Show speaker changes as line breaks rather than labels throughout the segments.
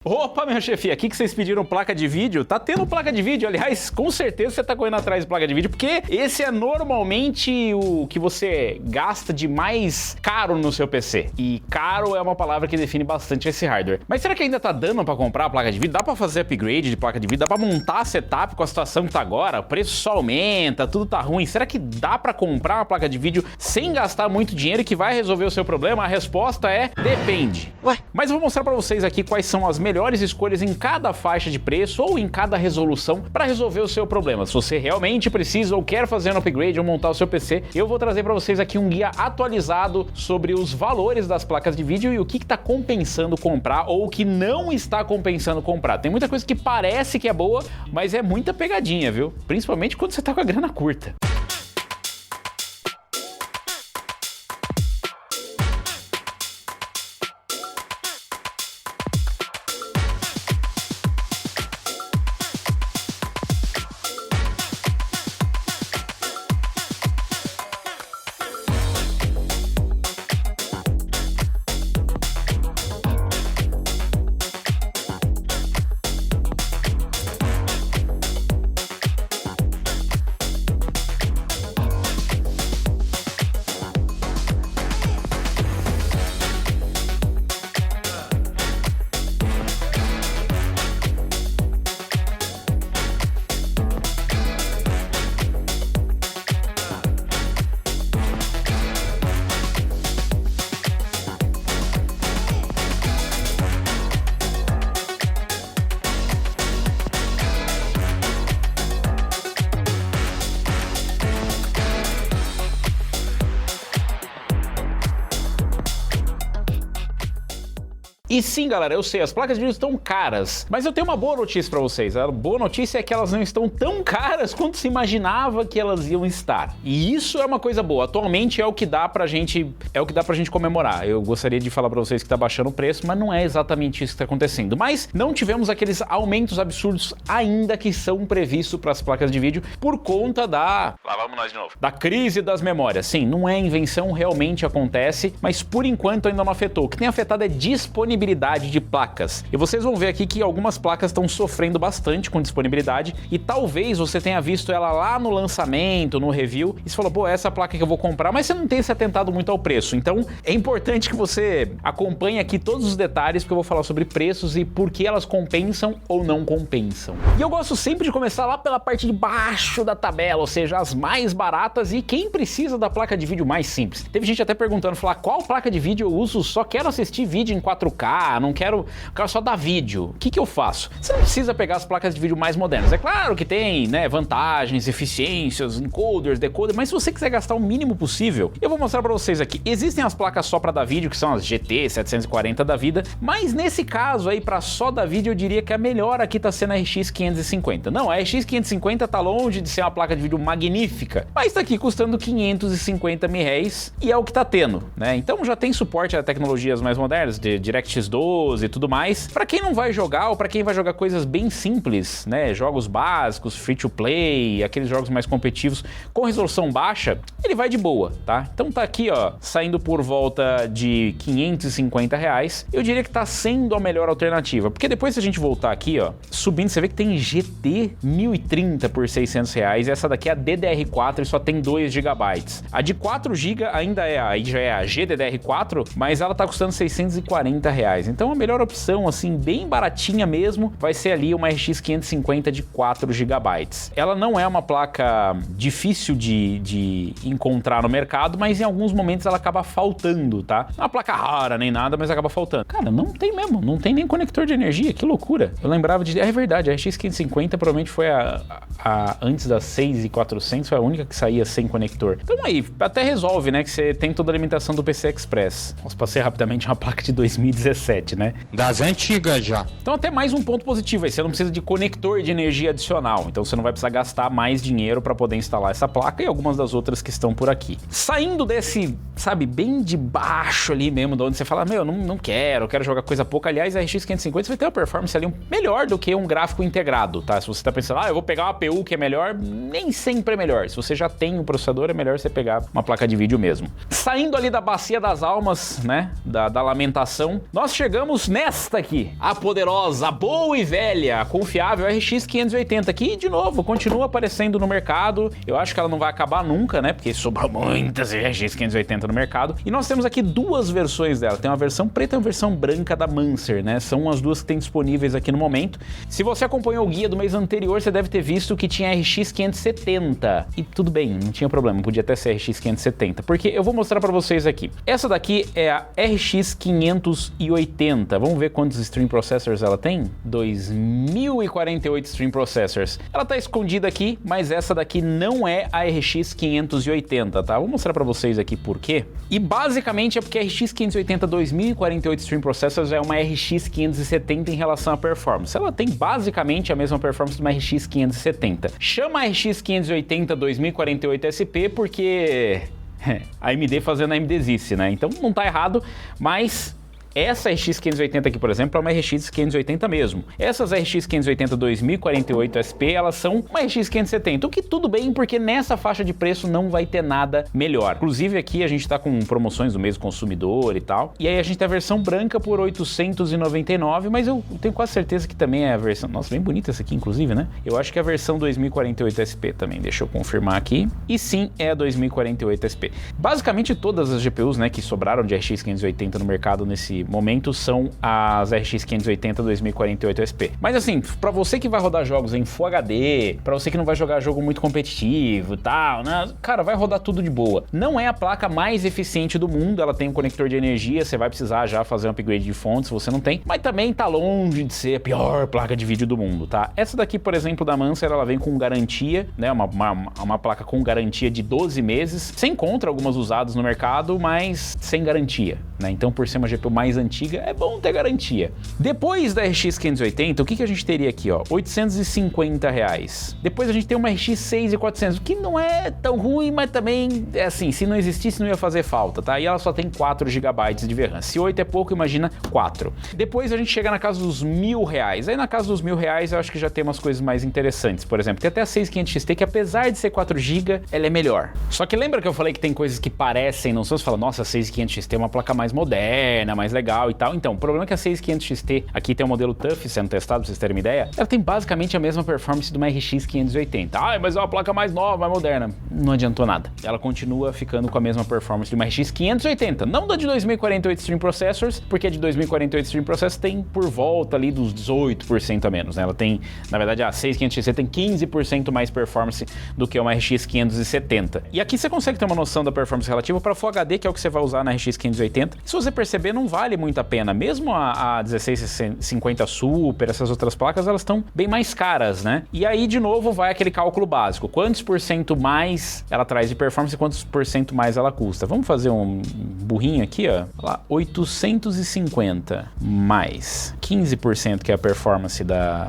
Opa, minha chefia, aqui que vocês pediram placa de vídeo, tá tendo placa de vídeo, aliás, com certeza você tá correndo atrás de placa de vídeo, porque esse é normalmente o que você gasta de mais caro no seu PC, e caro é uma palavra que define bastante esse hardware. Mas será que ainda tá dando pra comprar a placa de vídeo? Dá pra fazer upgrade de placa de vídeo? Dá pra montar setup com a situação que tá agora? O preço só aumenta, tudo tá ruim, será que dá pra comprar uma placa de vídeo sem gastar muito dinheiro que vai resolver o seu problema? A resposta é depende. Ué? Mas eu vou mostrar pra vocês aqui quais são as melhores escolhas em cada faixa de preço ou em cada resolução para resolver o seu problema. Se você realmente precisa ou quer fazer um upgrade ou montar o seu PC, eu vou trazer para vocês aqui um guia atualizado sobre os valores das placas de vídeo e o que está compensando comprar ou o que não está compensando comprar. Tem muita coisa que parece que é boa, mas é muita pegadinha, viu? Principalmente quando você tá com a grana curta. E sim, galera, eu sei, as placas de vídeo estão caras, mas eu tenho uma boa notícia pra vocês. A boa notícia é que elas não estão tão caras quanto se imaginava que elas iam estar. E isso é uma coisa boa. Atualmente é o que dá pra gente comemorar. Eu gostaria de falar pra vocês que tá baixando o preço, mas não é exatamente isso que tá acontecendo. Mas não tivemos aqueles aumentos absurdos ainda que são previstos para as placas de vídeo por conta da... Lá vamos nós de novo. Da crise das memórias. Sim, não é invenção, realmente acontece, mas por enquanto ainda não afetou. O que tem afetado é disponibilidade de placas. E vocês vão ver aqui que algumas placas estão sofrendo bastante com disponibilidade e talvez você tenha visto ela lá no lançamento, no review, e você falou, pô, essa placa que eu vou comprar, mas você não tem se atentado muito ao preço. Então é importante que você acompanhe aqui todos os detalhes, porque eu vou falar sobre preços e por que elas compensam ou não compensam. E eu gosto sempre de começar lá pela parte de baixo da tabela, ou seja, as mais baratas e quem precisa da placa de vídeo mais simples. Teve gente até perguntando, falar, qual placa de vídeo eu uso? Só quero assistir vídeo em 4K, não quero só dar vídeo. O que eu faço? Você não precisa pegar as placas de vídeo mais modernas. É claro que tem, né, vantagens, eficiências, encoders, decoders, mas se você quiser gastar o mínimo possível, eu vou mostrar pra vocês aqui. Existem as placas só pra dar vídeo, que são as GT 740 da vida, mas nesse caso aí, pra só dar vídeo, eu diria que a melhor aqui tá sendo a RX 550. Não, a RX 550 tá longe de ser uma placa de vídeo magnífica, mas tá aqui custando 550 mil reais e é o que tá tendo, né? Então já tem suporte a tecnologias mais modernas, de DirectX 12 e tudo mais. Para quem não vai jogar ou para quem vai jogar coisas bem simples, né, jogos básicos, free to play, aqueles jogos mais competitivos com resolução baixa, ele vai de boa, tá? Então tá aqui, ó, saindo por volta de 550 reais. Eu diria que tá sendo a melhor alternativa, porque depois se a gente voltar aqui, ó, subindo, você vê que tem GT 1030 por 600 reais, e essa daqui é a DDR4 e só tem 2 GB. A de 4 GB ainda já é a GDDR4, mas ela tá custando 640 reais. Então a melhor opção, assim, bem baratinha mesmo, vai ser ali uma RX 550 de 4 GB. Ela não é uma placa difícil de encontrar no mercado, mas em alguns momentos ela acaba faltando, tá? Não é uma placa rara nem nada, mas acaba faltando. Cara, não tem mesmo, não tem nem conector de energia, que loucura. Eu lembrava de... É verdade, a RX 550 provavelmente foi antes das 6400, foi a única que saía sem conector. Então aí, até resolve, né, que você tem toda a alimentação do PC Express. Nossa, passei rapidamente uma placa de 2017, né?
Das antigas já.
Então até mais um ponto positivo aí, você não precisa de conector de energia adicional, então você não vai precisar gastar mais dinheiro para poder instalar essa placa e algumas das outras que estão por aqui. Saindo desse, sabe, bem de baixo ali mesmo, de onde você fala, meu, não quero, eu quero jogar coisa pouca. Aliás, a RX 550 vai ter uma performance ali melhor do que um gráfico integrado, tá? Se você tá pensando, eu vou pegar uma APU que é melhor, nem sempre é melhor. Se você já tem um processador, é melhor você pegar uma placa de vídeo mesmo. Saindo ali da bacia das almas, né, da lamentação, nós nós chegamos nesta aqui, a poderosa, boa e velha, confiável RX 580, que de novo continua aparecendo no mercado. Eu acho que ela não vai acabar nunca, né? Porque sobrou muitas RX 580 no mercado. E nós temos aqui duas versões dela. Tem uma versão preta e uma versão branca da Mancer, né? São as duas que tem disponíveis aqui no momento. Se você acompanhou o guia do mês anterior, você deve ter visto que tinha RX 570. E tudo bem, não tinha problema, podia até ser RX 570, porque eu vou mostrar para vocês aqui. Essa daqui é a RX 580. Vamos ver quantos stream processors ela tem? 2048 stream processors. Ela tá escondida aqui, mas essa daqui não é a RX 580, tá? Vou mostrar para vocês aqui por quê. E basicamente é porque a RX 580 2048 stream processors é uma RX 570 em relação à performance. Ela tem basicamente a mesma performance de uma RX 570. Chama a RX 580 2048 SP porque a AMD fazendo a AMDzice, né? Então não tá errado, mas essa RX 580 aqui, por exemplo, é uma RX 580 mesmo. Essas RX 580 2048 SP, elas são uma RX 570, o que tudo bem, porque nessa faixa de preço não vai ter nada melhor. Inclusive aqui a gente tá com promoções do mês do consumidor e tal, e aí a gente tem a versão branca por 899, mas eu tenho quase certeza que também é a versão... Nossa, bem bonita essa aqui, inclusive, né? Eu acho que é a versão 2048 SP também, deixa eu confirmar aqui. E sim, é a 2048 SP. Basicamente todas as GPUs, né, que sobraram de RX 580 no mercado nesse momento são as RX 580 2048 SP. Mas assim, para você que vai rodar jogos em Full HD, para você que não vai jogar jogo muito competitivo e tal, né? Cara, vai rodar tudo de boa. Não é a placa mais eficiente do mundo, ela tem um conector de energia, você vai precisar já fazer um upgrade de fonte se você não tem, mas também tá longe de ser a pior placa de vídeo do mundo, tá? Essa daqui, por exemplo, da Mancer, ela vem com garantia, né? Uma placa com garantia de 12 meses. Você encontra algumas usadas no mercado, mas sem garantia, né? Então, por ser uma GPU mais antiga, é bom ter garantia. Depois da RX 580, o que a gente teria aqui, ó? R$850. Depois a gente tem uma RX 6400, que não é tão ruim, mas também, é assim, se não existisse não ia fazer falta, tá? E ela só tem 4 GB de VRAM. Se 8 é pouco, imagina 4. Depois a gente chega na casa dos R$1.000. Aí na casa dos R$1.000 eu acho que já tem umas coisas mais interessantes. Por exemplo, tem até a 6500 XT, que apesar de ser 4 GB, ela é melhor. Só que lembra que eu falei que tem coisas que parecem, não sei se você fala, nossa, a 6500 XT é uma placa mais moderna, mais legal e tal. Então, o problema é que a 6500 XT, aqui tem o modelo TUF sendo testado, pra vocês terem uma ideia, ela tem basicamente a mesma performance de uma RX 580. Ah, mas é uma placa mais nova, mais moderna. Não adiantou nada. Ela continua ficando com a mesma performance de uma RX 580. Não da de 2048 Stream Processors, porque a de 2048 Stream Processors tem por volta ali dos 18% a menos, né? Ela tem, na verdade, a 6500 XT tem 15% mais performance do que uma RX 570. E aqui você consegue ter uma noção da performance relativa para Full HD, que é o que você vai usar na RX 580. Se você perceber, não vale muito a pena. Mesmo a 1650 Super, essas outras placas, elas estão bem mais caras, né? E aí, de novo, vai aquele cálculo básico. Quantos por cento mais ela traz de performance e quantos por cento mais ela custa? Vamos fazer um burrinho aqui, ó. Olha lá, 850 mais 15%, que é a performance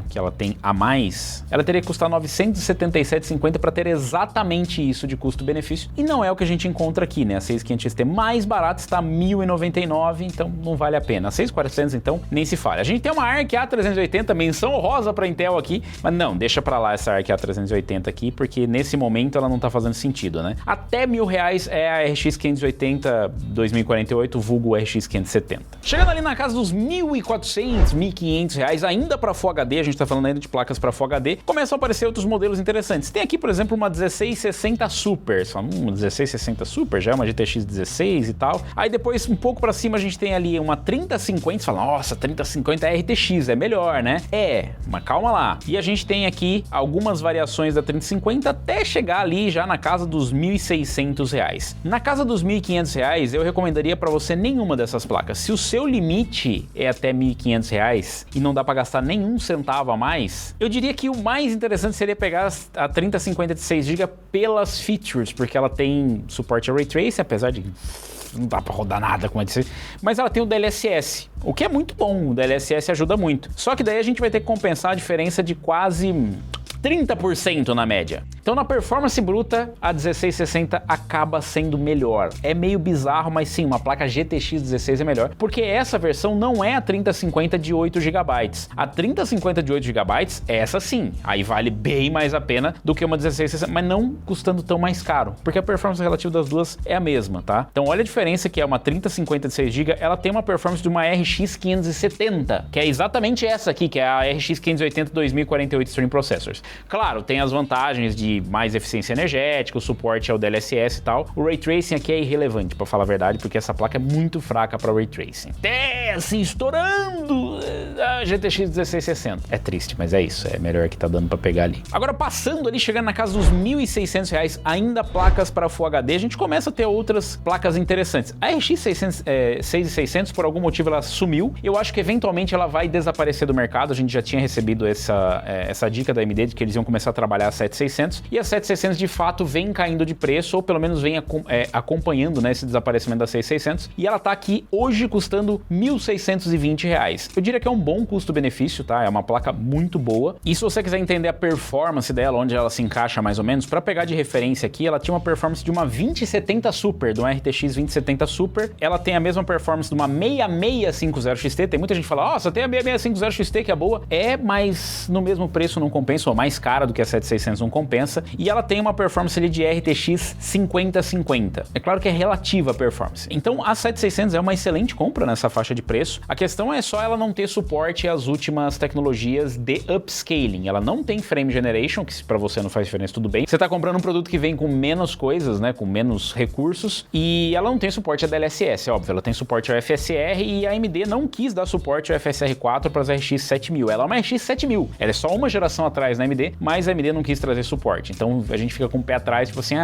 que ela tem a mais, ela teria que custar 977,50 para ter exatamente isso de custo-benefício. E não é o que a gente encontra aqui, né? A 6500 XT mais barata está 1.099, então não vale a pena. A 6400, então, nem se fala. A gente tem uma ARC A380, menção honrosa para Intel aqui, mas não, deixa para lá essa ARC A380 aqui, porque nesse momento ela não tá fazendo sentido, né? Até R$1.000 é a RX 580 2048, vulgo RX 570. Chegando ali na casa dos R$1.400, R$1.500, ainda para Full HD, a gente tá falando ainda de placas para Full HD, começam a aparecer outros modelos interessantes. Tem aqui, por exemplo, uma 1660 Super, só 1660 Super, já é uma GTX 16 e tal. Aí depois, um pouco para cima, a gente tem ali uma 3050, você fala, nossa, 3050 é RTX, é melhor, né? É, mas calma lá. E a gente tem aqui algumas variações da 3050 até chegar ali já na casa dos R$1.600. Na casa dos R$1.500, eu recomendaria para você nenhuma dessas placas. Se o seu limite é até R$1.500 e não dá para gastar nenhum centavo a mais, eu diria que o mais interessante seria pegar a 3050 de 6 GB pelas features, porque ela tem suporte a Ray Tracing, apesar de não dá pra rodar nada com a DC, mas ela tem o DLSS, o que é muito bom, o DLSS ajuda muito. Só que daí a gente vai ter que compensar a diferença de quase 30% na média. Então na performance bruta, a 1660 acaba sendo melhor. É meio bizarro, mas sim, uma placa GTX 16 é melhor, porque essa versão não é a 3050 de 8 GB. A 3050 de 8 GB, essa sim, aí vale bem mais a pena do que uma 1660, mas não custando tão mais caro, porque a performance relativa das duas é a mesma, tá? Então olha a diferença que é uma 3050 de 6 GB, ela tem uma performance de uma RX 570, que é exatamente essa aqui, que é a RX 580 2048 Stream Processors. Claro, tem as vantagens de mais eficiência energética, o suporte ao DLSS e tal. O Ray Tracing aqui é irrelevante, pra falar a verdade, porque essa placa é muito fraca pra Ray Tracing. Assim, estourando a GTX 1660. É triste, mas é isso, é melhor que tá dando pra pegar ali. Agora, passando ali, chegando na casa dos R$1.600, ainda placas para Full HD, a gente começa a ter outras placas interessantes. A RX 6600, por algum motivo, ela sumiu. Eu acho que eventualmente ela vai desaparecer do mercado. A gente já tinha recebido essa dica da AMD de que eles iam começar a trabalhar a 7600, e a 7600 de fato vem caindo de preço, ou pelo menos vem acompanhando, né, esse desaparecimento da 6600, e ela tá aqui hoje custando R$1.620. Eu diria que é um bom custo-benefício, tá? É uma placa muito boa. E se você quiser entender a performance dela, onde ela se encaixa mais ou menos, para pegar de referência aqui, ela tinha uma performance de uma 2070 Super, de uma RTX 2070 Super. Ela tem a mesma performance de uma 6650 XT. Tem muita gente que fala, só tem a 6650 XT que é boa. É, mas no mesmo preço não compensa, ou mais cara do que a 7600 não compensa. E ela tem uma performance ali de RTX 5050. É claro que é relativa a performance. Então a 7600 é uma excelente compra nessa faixa de preço. A questão é só ela não ter suporte às últimas tecnologias de upscaling. Ela não tem frame generation, que para você não faz diferença, tudo bem. Você tá comprando um produto que vem com menos coisas, né, com menos recursos, e ela não tem suporte a DLSS, óbvio. Ela tem suporte ao FSR, e a AMD não quis dar suporte ao FSR 4 para as RX 7000. Ela é uma RX 7000. Ela é só uma geração atrás na AMD, mas a AMD não quis trazer suporte. Então a gente fica com o pé atrás, tipo assim,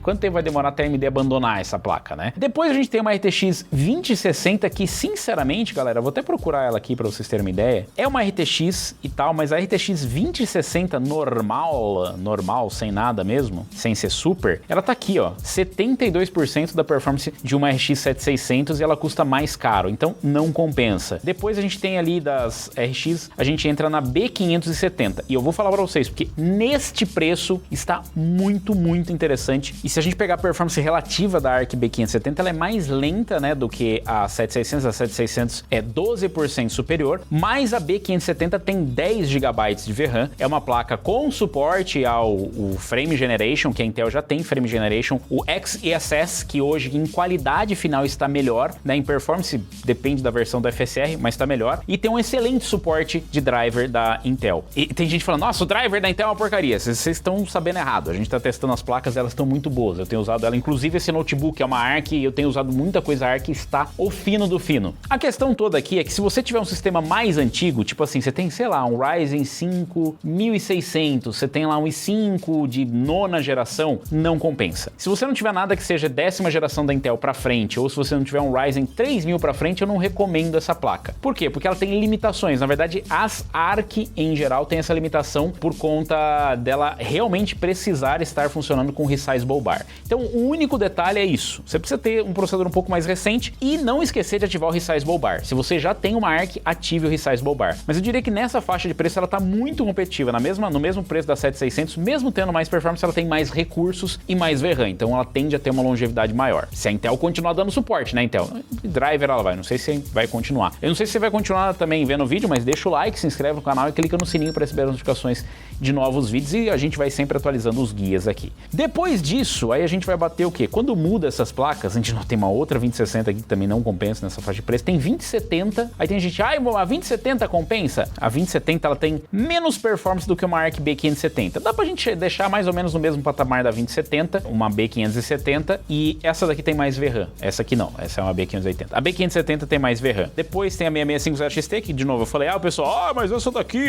quanto tempo vai demorar até a AMD abandonar essa placa, né? Depois a gente tem uma RTX 2060 que, sinceramente, galera, eu vou até procurar ela aqui para vocês terem uma ideia. É uma RTX e tal, mas a RTX 2060 normal, sem nada mesmo, sem ser super, ela tá aqui, ó, 72% da performance de uma RX 7600 e ela custa mais caro, então não compensa. Depois a gente tem ali das RX, a gente entra na B570, e eu vou falar para vocês, porque neste preço está muito interessante, e se a gente pegar a performance relativa da ARC B570, ela é mais lenta, né, do que a 7600, a 7600 é 12% superior, mas a B570 tem 10 GB de VRAM, é uma placa com suporte ao Frame Generation, que a Intel já tem Frame Generation, o XeSS, que hoje em qualidade final está melhor, né, em performance depende da versão do FSR, mas está melhor, e tem um excelente suporte de driver da Intel. E tem gente falando, nossa, o driver da Intel é uma porcaria, vocês estão sabendo errado, a gente está testando as placas, elas estão muito boas, eu tenho usado ela, inclusive esse notebook é uma ARC, eu tenho usado muita coisa ARC, está o fino do fino. A questão toda aqui é que se você tiver um sistema mais antigo, tipo assim, você tem, sei lá, um Ryzen 5 1600, você tem lá um i5 de 9ª geração, não compensa. Se você não tiver nada que seja 10ª geração da Intel pra frente, ou se você não tiver um Ryzen 3000 pra frente, eu não recomendo essa placa. Por quê? Porque ela tem limitações. Na verdade, as ARC em geral tem essa limitação por conta dela realmente precisar estar funcionando com Resizable Bar. Então, o único detalhe é isso. Você precisa ter um processador um pouco mais recente e não esquecer de ativar o Resizable Bar. Se você já tem uma ARC, ative o Resizable Bar. Mas eu diria que nessa faixa de preço ela tá muito competitiva, no mesmo preço da 7600, mesmo tendo mais performance, ela tem mais recursos e mais VRAM, então ela tende a ter uma longevidade maior. Se a Intel continuar dando suporte, né, Intel? Driver ela vai, não sei se vai continuar. Eu não sei se você vai continuar também vendo o vídeo, mas deixa o like, se inscreve no canal e clica no sininho para receber as notificações de novos vídeos, e a gente vai sempre atualizando os guias aqui. Depois disso, aí a gente vai bater o quê? Quando muda essas placas, a gente não tem uma outra 2060 aqui que também não compensa nessa faixa de preço, tem 2070, aí tem gente, a 2070 compensa? A 2070 ela tem menos performance do que uma ARC B570. Dá pra gente deixar mais ou menos no mesmo patamar da 2070, uma B570, e essa daqui tem mais VRAM. Essa aqui não, essa é uma B580. A B570 tem mais VRAM. Depois tem a 6650 XT, que de novo eu falei, o pessoal, mas essa daqui,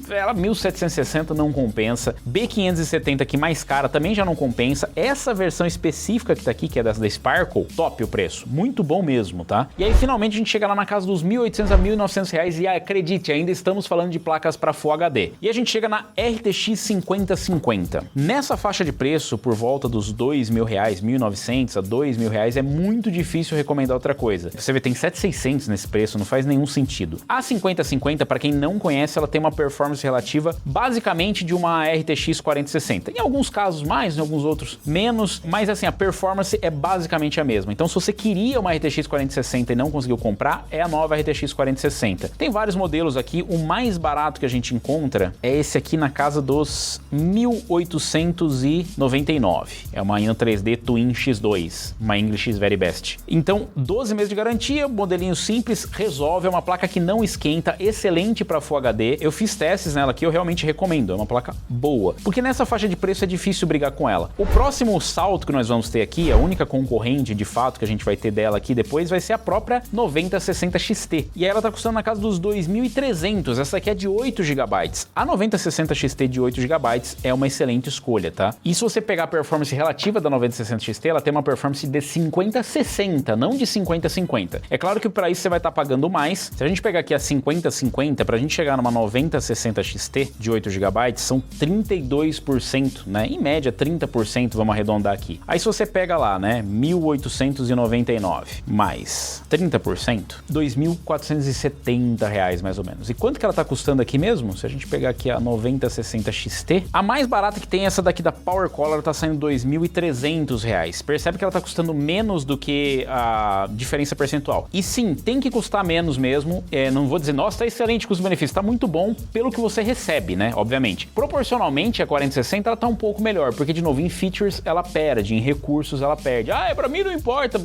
ela 1760 não compensa. B570 aqui mais cara também já não compensa. Essa versão específica que tá aqui, que é da Sparkle, top o preço. Muito bom mesmo, tá? E aí finalmente a gente chega lá na casa dos R$1.800 a R$1.900 e acredite, ainda estamos falando de placas para Full HD. E a gente chega na RTX 5050. Nessa faixa de preço, por volta dos R$2.000, R$1.900 a R$2.000, é muito difícil recomendar outra coisa. Você vê, tem 7.600 nesse preço, não faz nenhum sentido. A 5050, para quem não conhece, ela tem uma performance relativa basicamente de uma RTX RTX 4060. Em alguns casos mais, em alguns outros menos, mas assim, a performance é basicamente a mesma. Então se você queria uma RTX 4060 e não conseguiu comprar, é a nova RTX 4060. Tem vários modelos aqui, o mais barato que a gente encontra é esse aqui na casa dos 1.899. É uma Ino 3D Twin X2, uma English is very best. Então, 12 meses de garantia, modelinho simples, resolve, é uma placa que não esquenta, excelente para Full HD. Eu fiz testes nela aqui, eu realmente recomendo, é uma placa boa. Porque nessa faixa de preço é difícil brigar com ela. O próximo salto que nós vamos ter aqui, a única concorrente de fato que a gente vai ter dela aqui depois, vai ser a própria 9060 XT. E aí ela tá custando na casa dos 2.300, essa aqui é de 8 GB. A 9060 XT de 8 GB é uma excelente escolha, tá? E se você pegar a performance relativa da 9060 XT, ela tem uma performance de 50-60, não de 50-50. É claro que para isso você vai estar pagando mais. Se a gente pegar aqui a 50-50, pra gente chegar numa 9060 XT de 8 GB, são 32%, né? Em média 30%, vamos arredondar aqui. Aí se você pega lá, né, 1.899 mais 30%, R$2.470 mais ou menos. E quanto que ela tá custando aqui mesmo? Se a gente pegar aqui a 9060 XT, a mais barata que tem é essa daqui da Power Color, tá saindo R$2.300. Percebe que ela tá custando menos do que a diferença percentual. E sim, tem que custar menos mesmo. Não vou dizer, nossa, tá excelente custo-benefício, tá muito bom pelo que você recebe, né? Obviamente. Proporcionalmente, a 4060 ela tá um pouco melhor, porque de novo, em features ela perde, em recursos ela perde. Pra mim não importa.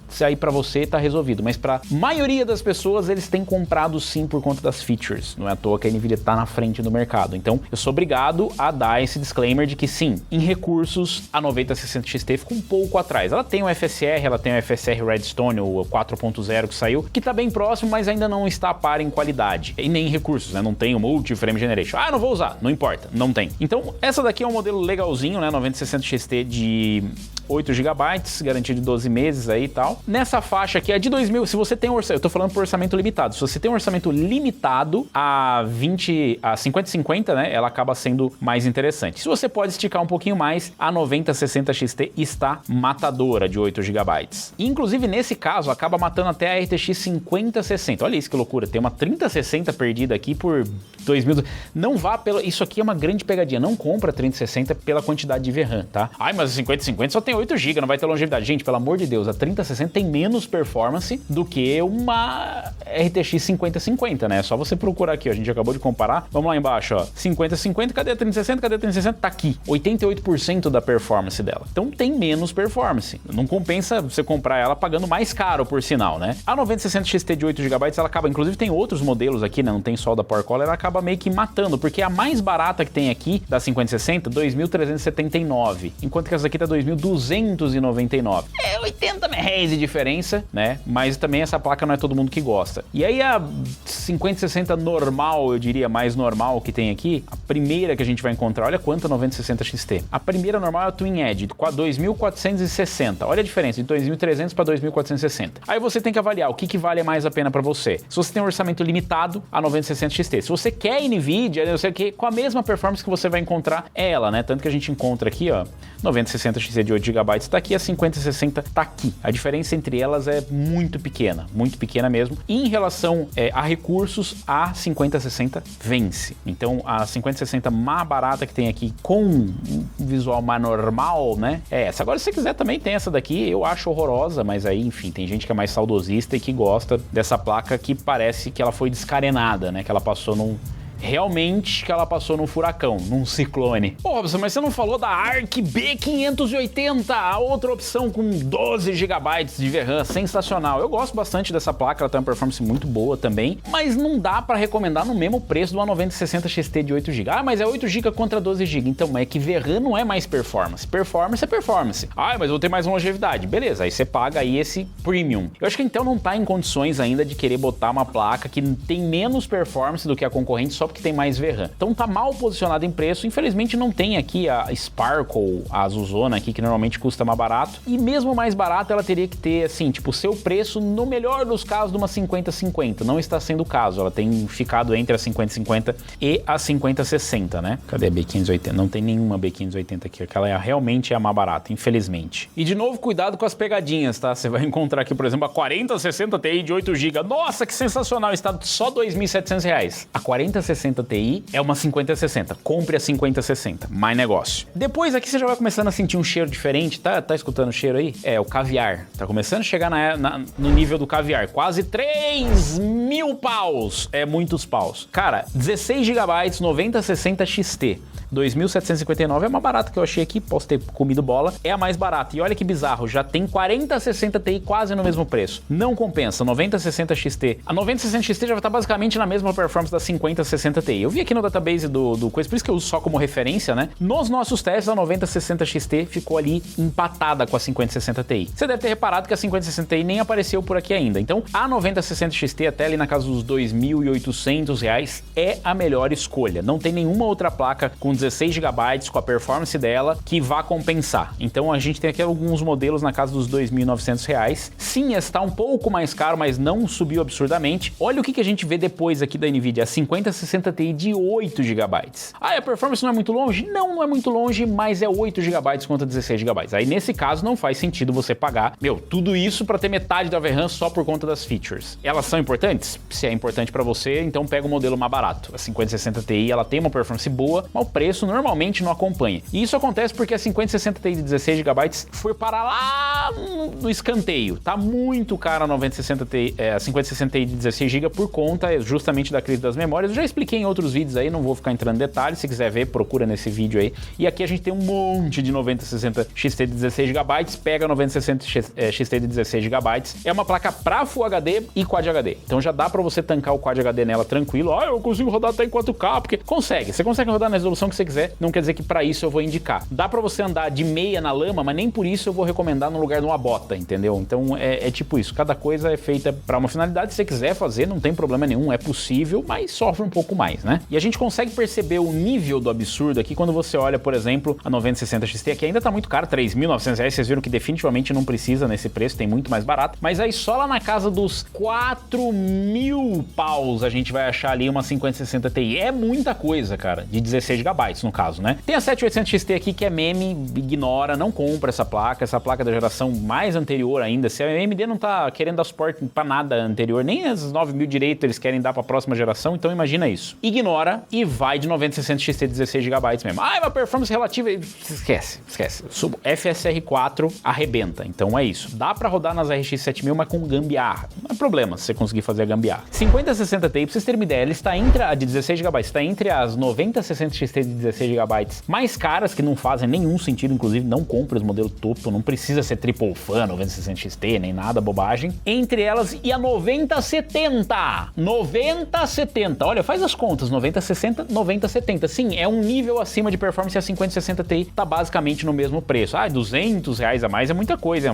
Se aí pra você tá resolvido, mas pra maioria das pessoas eles têm comprado sim por conta das features. Não é à toa que a Nvidia tá na frente do mercado. Então, eu sou obrigado a dar esse disclaimer de que sim, em recursos, a 9060 XT fica um pouco atrás. Ela tem o FSR, ela tem o FSR Redstone, o 4.0 que saiu, que tá bem próximo, mas ainda não está a par em qualidade. E nem em recursos, né? Não tem o Multi-Frame Generation. Não vou usar. Não importa. Não tem. Então, essa daqui é um modelo legalzinho, né? 9060 XT de 8 GB, garantia de 12 meses aí e tal. Nessa faixa aqui é de 2.000, se você tem um orçamento, eu tô falando por orçamento limitado, se você tem um orçamento limitado a 50-50, né, ela acaba sendo mais interessante. Se você pode esticar um pouquinho mais, a 9060 XT está matadora de 8 GB. Inclusive, nesse caso, acaba matando até a RTX 5060. Olha isso que loucura, tem uma 3060 perdida aqui por 2.000. Não vá pela... Isso aqui é uma grande pegadinha, não compra 3060 pela quantidade de VRAM, tá? Mas a 5050 só tem 8 GB, não vai ter longevidade. Gente, pelo amor de Deus, a 3060 tem menos performance do que uma RTX 5050, né? É só você procurar aqui, ó. A gente acabou de comparar. Vamos lá embaixo, ó. 5050, cadê a 3060? Cadê a 3060? Tá aqui. 88% da performance dela. Então tem menos performance. Não compensa você comprar ela pagando mais caro, por sinal, né? A 9060 XT de 8 GB, ela acaba, inclusive tem outros modelos aqui, né? Não tem só o da Power Color, ela acaba meio que matando, porque a mais barata que tem aqui, da 5060, 2.379, enquanto que essa aqui tá 2.299. É 80 reais de diferença, né? Mas também essa placa não é todo mundo que gosta. E aí a 5060 normal, eu diria mais normal que tem aqui, a primeira que a gente vai encontrar, olha quanta 9060 XT. A primeira normal é a Twin Edge, com a 2.460. Olha a diferença, de 2.300 para 2.460. Aí você tem que avaliar o que vale mais a pena para você. Se você tem um orçamento limitado, a 9060 XT. Se você quer Nvidia, não sei o que, com a mesma performance que você vai encontrar ela, né? Tanto que a gente encontra aqui, ó, 9060 XT de 8 GB tá aqui, a 5060 tá aqui. A diferença entre elas é muito pequena mesmo. E em relação a recursos, a 5060 vence. Então a 5060 mais barata que tem aqui com um visual mais normal, né? É essa. Agora se você quiser também tem essa daqui, eu acho horrorosa, mas aí enfim, tem gente que é mais saudosista e que gosta dessa placa que parece que ela foi descarenada, né? Que ela passou num... Realmente que ela passou num furacão, num ciclone. Pô, Robson, mas você não falou da ARC B580, a outra opção com 12 GB de VRAM, sensacional. Eu gosto bastante dessa placa, ela tem uma performance muito boa também, mas não dá pra recomendar no mesmo preço de uma 9060 XT de 8 GB. Mas é 8 GB contra 12 GB, então é que VRAM não é mais performance. Performance é performance. Mas eu vou ter mais longevidade. Beleza, aí você paga aí esse premium. Eu acho que a Intel não tá em condições ainda de querer botar uma placa que tem menos performance do que a concorrente só porque tem mais VRAM. Então tá mal posicionado em preço. Infelizmente não tem aqui a Sparkle, a Azuzona aqui, que normalmente custa mais barato. E mesmo mais barato, ela teria que ter, assim, tipo, o seu preço, no melhor dos casos, de uma 5050. Não está sendo o caso. Ela tem ficado entre a 5050 e a 5060, né? Cadê a B580? Não tem nenhuma B580 aqui. Aquela realmente é a mais barata, infelizmente. E de novo, cuidado com as pegadinhas, tá? Você vai encontrar aqui, por exemplo, a 4060 Ti de 8 GB. Nossa, que sensacional! Está só R$2.700. A 4060 5060 Ti é uma 5060. Compre a 5060, mais negócio. Depois aqui você já vai começando a sentir um cheiro diferente, tá escutando o cheiro aí? É, o caviar. Tá começando a chegar no nível do caviar. Quase 3.000 paus. É muitos paus. Cara, 16 GB 9060 XT. 2.759 é uma barata que eu achei aqui, posso ter comido bola, é a mais barata. E olha que bizarro, já tem 4060 Ti quase no mesmo preço. Não compensa, 9060 XT. A 9060 XT já vai estar basicamente na mesma performance da 5060 Ti. Eu vi aqui no database do coisa, por isso que eu uso só como referência, né? Nos nossos testes, a 9060 XT ficou ali empatada com a 5060 Ti. Você deve ter reparado que a 5060 Ti nem apareceu por aqui ainda. Então, a 9060 XT, até ali na casa dos R$2.800, é a melhor escolha. Não tem nenhuma outra placa com 16 GB com a performance dela que vá compensar. Então a gente tem aqui alguns modelos na casa dos R$2.900. Sim, está um pouco mais caro, mas não subiu absurdamente. Olha o que a gente vê depois aqui da Nvidia, a 5060 Ti de 8 GB. Ah, a performance não é muito longe? Não é muito longe, mas é 8 GB contra 16 GB. Aí nesse caso não faz sentido você pagar, tudo isso para ter metade da VRAM só por conta das features. Elas são importantes? Se é importante para você, então pega o modelo mais barato. A 5060 Ti, ela tem uma performance boa, mas o preço normalmente não acompanha. E isso acontece porque a 5060 Ti de 16 GB foi parar lá no escanteio. Tá muito cara a 9060 Ti, a 5060 Ti de 16 GB por conta justamente da crise das memórias. Eu já expliquei em outros vídeos aí, não vou ficar entrando em detalhes. Se quiser ver, procura nesse vídeo aí. E aqui a gente tem um monte de 9060 XT de 16 GB, pega a 9060 XT de 16 GB. É uma placa para Full HD e Quad HD. Então já dá para você tancar o Quad HD nela tranquilo. Eu consigo rodar até em 4K, porque consegue. Você consegue rodar na resolução que você quiser, não quer dizer que para isso eu vou indicar. Dá para você andar de meia na lama, mas nem por isso eu vou recomendar no lugar de uma bota, entendeu? Então é tipo isso, cada coisa é feita para uma finalidade. Se você quiser fazer, não tem problema nenhum, é possível, mas sofre um pouco mais, né? E a gente consegue perceber o nível do absurdo aqui quando você olha, por exemplo, a 9060 XT, que ainda tá muito caro, R$3.900, vocês viram que definitivamente não precisa nesse preço, tem muito mais barato, mas aí só lá na casa dos 4.000 paus a gente vai achar ali uma 5060 Ti. É muita coisa, cara, de 16 GB no caso, né? Tem a 7800 XT aqui que é meme, ignora, não compra essa placa é da geração mais anterior ainda. Se a AMD não tá querendo dar suporte pra nada anterior, nem as 9.000 direito eles querem dar pra próxima geração, então imagina isso. Ignora e vai de 9060 XT 16 GB mesmo. É uma performance relativa, esquece. FSR 4 arrebenta, então é isso. Dá pra rodar nas RX 7000, mas com gambiarra. Não é problema se você conseguir fazer a gambiarra. 5060 Ti, pra vocês terem uma ideia, ela está entre a de 16 GB, está entre as 9060 XT de 16 GB mais caras, que não fazem nenhum sentido, inclusive não compre os modelos topo, não precisa ser triple fan, 9060 XT, nem nada, bobagem. Entre elas e a 9070. Olha, faz as contas, 9060, 9070. Sim, é um nível acima de performance e a 5060 Ti tá basicamente no mesmo preço. R$200 a mais é muita coisa,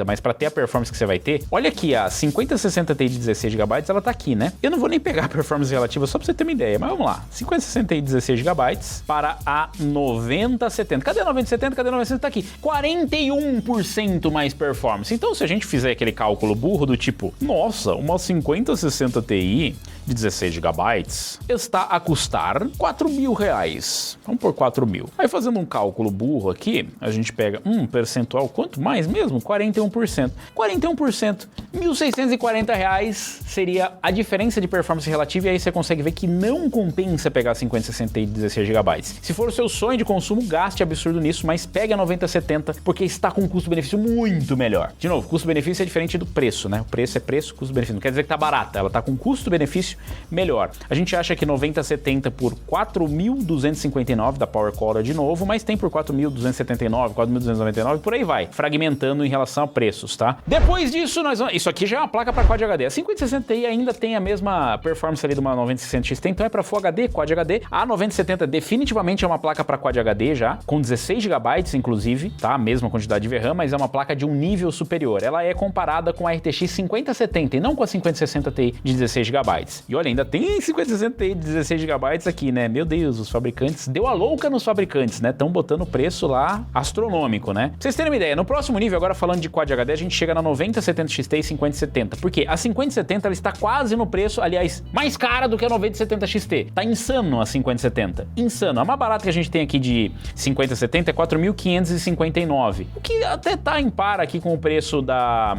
mas para ter a performance que você vai ter, olha aqui, a 5060 Ti de 16 GB, ela tá aqui, né? Eu não vou nem pegar a performance relativa só pra você ter uma ideia, mas vamos lá. 5060 Ti de 16 GB para a 9070. Cadê a 9070? Cadê a 9070? Tá aqui. 41% mais performance. Então, se a gente fizer aquele cálculo burro do tipo, nossa, uma 5060 Ti de 16 GB está a custar R$4.000. Vamos por 4.000. Aí, fazendo um cálculo burro aqui, a gente pega percentual, quanto mais mesmo? 41%. 41%. R$1.640 seria a diferença de performance relativa, e aí você consegue ver que não compensa pegar 5060 Ti de 16 GB. Se for o seu sonho de consumo, gaste absurdo nisso, mas pegue a 9070, porque está com um custo-benefício muito melhor. De novo, custo-benefício é diferente do preço, né? O preço é preço, custo-benefício. Não quer dizer que tá barata, ela tá com custo-benefício melhor. A gente acha que 9070 por 4.259 da Power Quota de novo, mas tem por 4.279, 4.299, por aí vai, fragmentando em relação a preços, tá? Depois disso, isso aqui já é uma placa para Quad HD. A 5060 Ti ainda tem a mesma performance ali de uma 9060 XT, então é para Full HD, Quad HD. A 9070 definitivamente é uma placa para Quad HD já, com 16 GB inclusive, tá? A mesma quantidade de VRAM, mas é uma placa de um nível superior. Ela é comparada com a RTX 5070 e não com a 5060 Ti de 16 GB. E olha, ainda tem 5060 Ti de 16 GB aqui, né? Meu Deus, os fabricantes, deu a louca nos fabricantes, né? Estão botando o preço lá astronômico, né? Pra vocês terem uma ideia, no próximo nível, agora falando de Quad HD, a gente chega na 9070 XT e 5070. Porque a 5070 ela está quase no preço, aliás, mais cara do que a 9070 XT. Tá insano a 5070. Insano. A mais barata que a gente tem aqui de 5070 é 4.559. O que até tá em par aqui com o preço da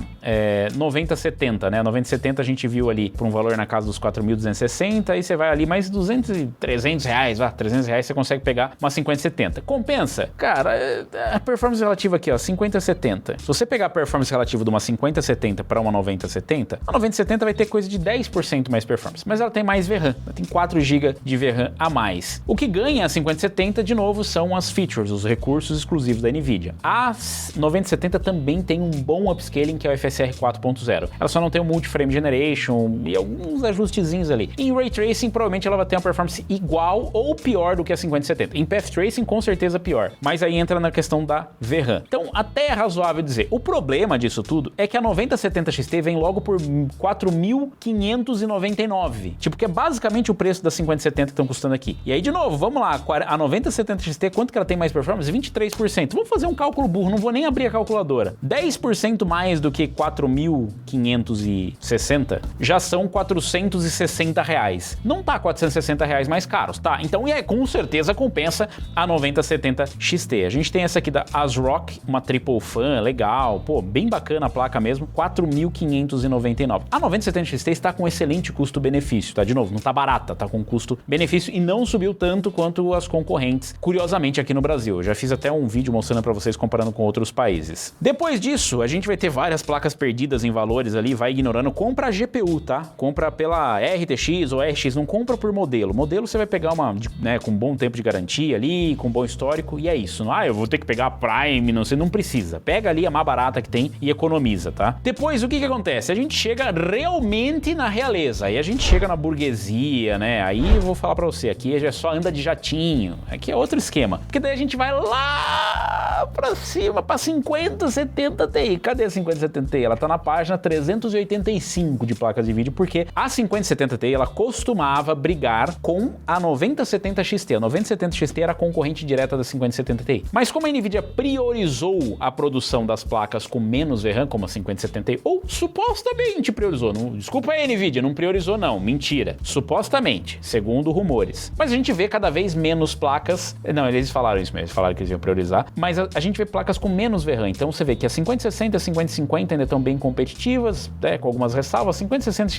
9070, né? A 9070 a gente viu ali por um valor na casa dos 4.260 5070, aí você vai ali mais 200 e 300 reais, 300 reais você consegue pegar uma 5070. Compensa? Cara, a performance relativa aqui, ó, 5070. Se você pegar a performance relativa de uma 5070 para uma 9070, a 9070 vai ter coisa de 10% mais performance, mas ela tem mais VRAM, ela tem 4 GB de VRAM a mais. O que ganha a 5070, de novo, são as features, os recursos exclusivos da NVIDIA. A 9070 também tem um bom upscaling, que é o FSR 4.0. Ela só não tem o Multi-Frame Generation e alguns ajustezinhos ali. Em Ray Tracing, provavelmente ela vai ter uma performance igual ou pior do que a 5070. Em Path Tracing, com certeza pior. Mas aí entra na questão da VRAM. Então, até é razoável dizer. O problema disso tudo é que a 9070 XT vem logo por 4.599. Tipo, que é basicamente o preço da 5070 que estão custando aqui. E aí, de novo, vamos lá. A 9070 XT, quanto que ela tem mais performance? 23%. Vamos fazer um cálculo burro, não vou nem abrir a calculadora. 10% mais do que 4.560 já são 460 reais. Não tá 460 reais mais caros, tá? Então, com certeza compensa a 9070 XT. A gente tem essa aqui da ASRock, uma Triple Fan, legal, pô, bem bacana a placa mesmo, 4.599. A 9070 XT está com excelente custo-benefício, tá? De novo, não tá barata, tá com custo-benefício e não subiu tanto quanto as concorrentes, curiosamente aqui no Brasil. Eu já fiz até um vídeo mostrando para vocês comparando com outros países. Depois disso, a gente vai ter várias placas perdidas em valores ali, vai ignorando, compra a GPU, tá? Compra pela RTX ou RX, não compra por modelo. Modelo você vai pegar uma, né, com bom tempo de garantia ali, com bom histórico, e é isso. Eu vou ter que pegar a Prime, não precisa. Pega ali a mais barata que tem e economiza, tá? Depois, o que acontece? A gente chega realmente na realeza, aí a gente chega na burguesia, né? Aí eu vou falar pra você, aqui já só anda de jatinho, aqui é outro esquema. Porque daí a gente vai lá pra cima, pra 5070 Ti. Cadê a 5070 Ti? Ela tá na página 385 de placas de vídeo, porque a 5070 Ti, ela costumava brigar com a 9070 XT. A 9070 XT era concorrente direta da 5070 Ti. Mas como a NVIDIA priorizou a produção das placas com menos VRAM, como a 5070 Ti, ou supostamente priorizou, desculpa aí, NVIDIA, não priorizou não, mentira. Supostamente, segundo rumores. Mas a gente vê cada vez menos placas, não, eles falaram isso mesmo, eles falaram que eles iam priorizar, mas a gente vê placas com menos VRAM. Então você vê que a 5060 e a 5050 ainda estão bem competitivas, né, com algumas ressalvas. A 5060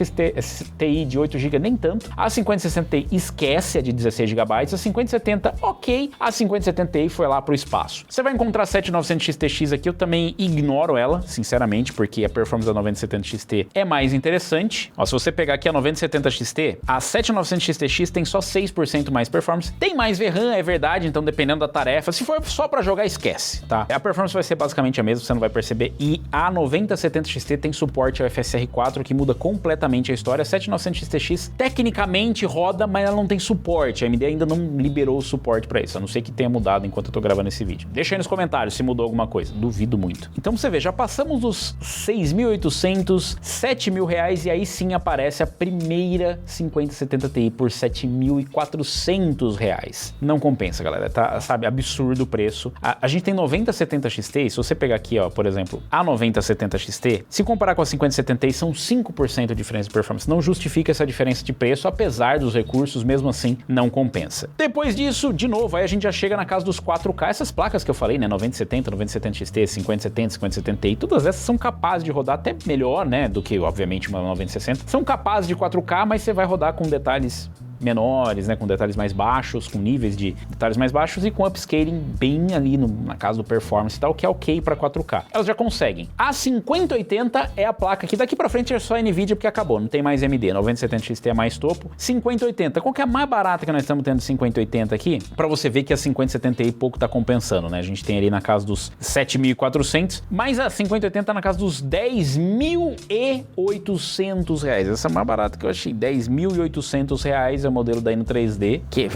Ti de 8 GB nem tanto. A 5060 Ti esquece a de 16 GB. A 5070, ok. A 5070 Ti foi lá pro espaço. Você vai encontrar a 7900 XTX aqui, eu também ignoro ela, sinceramente, porque a performance da 9070 XT é mais interessante. Ó, se você pegar aqui a 9070 XT, a 7900 XTX tem só 6% mais performance. Tem mais VRAM, é verdade, então dependendo da tarefa, se for só pra jogar, esquece, tá? A performance vai ser basicamente a mesma, você não vai perceber. E a 9070 XT tem suporte ao FSR 4, que muda completamente a história. A 7900 XTX tecnicamente roda, mas ela não tem suporte. A AMD ainda não liberou o suporte pra isso, a não ser que tenha mudado enquanto eu tô gravando esse vídeo. Deixa aí nos comentários se mudou alguma coisa, duvido muito. Então você vê, já passamos dos 6.800, 7.000 reais e aí sim aparece a primeira 5070 Ti por 7.400 reais. Não compensa, galera, tá, sabe, absurdo o preço. A gente tem 9070 XT, se você pegar aqui, ó, por exemplo, a 9070 XT, se comparar com a 5070 Ti, são 5% de diferença de performance. Não justifica essa diferença de preço, apesar dos recursos, mesmo assim, não compensa. Depois disso, de novo, aí a gente já chega na casa dos 4K, essas placas que eu falei, né, 9070, 9070 XT, 5070, 5070 Ti, todas essas são capazes de rodar até melhor, né, do que, obviamente, uma 9060. São capazes de 4K, mas você vai rodar com detalhes menores, né, com detalhes mais baixos, com níveis de detalhes mais baixos e com upscaling bem ali na casa do performance e tal, que é ok para 4K. Elas já conseguem. A 5080 é a placa que daqui para frente é só NVIDIA porque acabou, não tem mais AMD. 9070 XT é mais topo. 5080, qual que é a mais barata que nós estamos tendo de 5080 aqui? Para você ver que a 5070 Ti pouco tá compensando, né? A gente tem ali na casa dos 7.400, mas a 5080 tá na casa dos 10.800 reais. Essa é a mais barata que eu achei. 10.800 reais é o modelo da Ino 3D, que é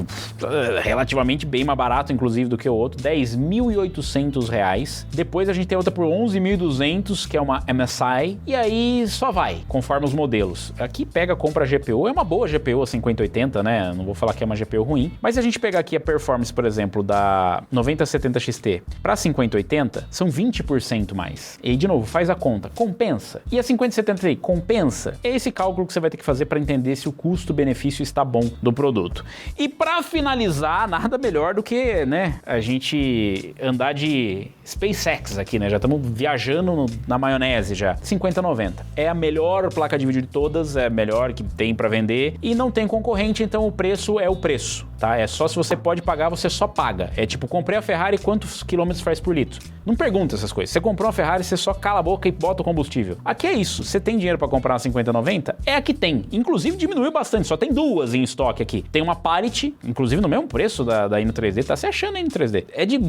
relativamente bem mais barato, inclusive, do que o outro. 10.800 reais. Depois a gente tem outra por 11.200, que é uma MSI, e aí só vai, conforme os modelos. Aqui pega, compra a GPU, é uma boa GPU a 5080, né? Não vou falar que é uma GPU ruim, mas se a gente pegar aqui a performance, por exemplo, da 9070 XT para 5080, são 20% mais. E aí, de novo, faz a conta. Compensa. E a 5070 Ti, compensa? É esse cálculo que você vai ter que fazer para entender se o custo-benefício está bom bom do produto. E para finalizar, nada melhor do que, né, a gente andar de SpaceX aqui, né? Já estamos viajando na maionese já. 50,90. É a melhor placa de vídeo de todas, é a melhor que tem para vender e não tem concorrente, então o preço é o preço, tá? É só se você pode pagar, você só paga. É tipo, comprei a Ferrari, quantos quilômetros faz por litro? Não pergunta essas coisas. Você comprou uma Ferrari, você só cala a boca e bota o combustível. Aqui é isso. Você tem dinheiro para comprar uma 5090? É a que tem. Inclusive diminuiu bastante, só tem duas em estoque aqui. Tem uma Palette, inclusive no mesmo preço da Inno 3D, tá se achando a Inno 3D. É de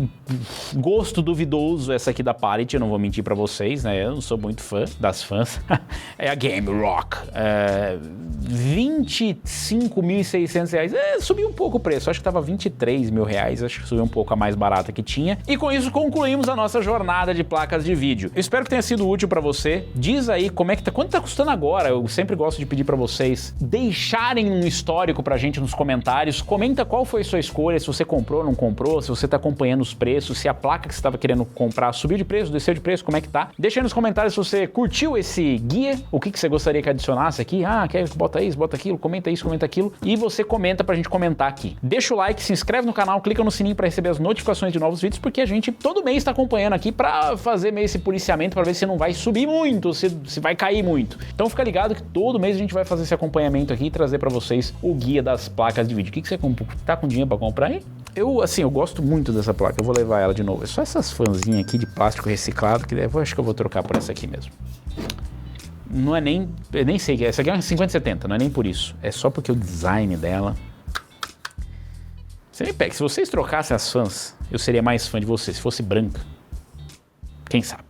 gosto duvidoso essa aqui da Palette, eu não vou mentir para vocês, né? Eu não sou muito fã das fãs. É a Game Rock. R$25.600. Subiu um pouco o preço, acho que tava R$23.000, acho que subiu um pouco a mais barata que tinha. E com isso concluímos a nossa jornada de placas de vídeo. Eu espero que tenha sido útil para você. Diz aí como é que tá, quanto tá custando agora. Eu sempre gosto de pedir para vocês deixarem um histórico pra gente nos comentários. Comenta qual foi a sua escolha, se você comprou ou não comprou, se você tá acompanhando os preços, se a placa que você estava querendo comprar subiu de preço, desceu de preço, como é que tá. Deixa aí nos comentários se você curtiu esse guia, o que você gostaria que adicionasse aqui. Quer que bota isso, bota aquilo, comenta isso, comenta aquilo. E você comenta pra gente comentar aqui. Deixa o like, se inscreve no canal, clica no sininho pra receber as notificações de novos vídeos, porque a gente todo mês tá acompanhando aqui pra fazer meio esse policiamento, pra ver se não vai subir muito, se vai cair muito. Então fica ligado que todo mês a gente vai fazer esse acompanhamento aqui e trazer pra vocês o guia das placas de vídeo. O que você tá com dinheiro pra comprar aí? Eu gosto muito dessa placa, eu vou levar ela de novo. É só essas fãzinhas aqui de plástico reciclado, que eu acho que eu vou trocar por essa aqui mesmo. Não é nem, eu nem sei, essa aqui é uma 5070, não é nem por isso. É só porque o design dela... Você me pega, se vocês trocassem as fãs, eu seria mais fã de você. Se fosse branca, quem sabe?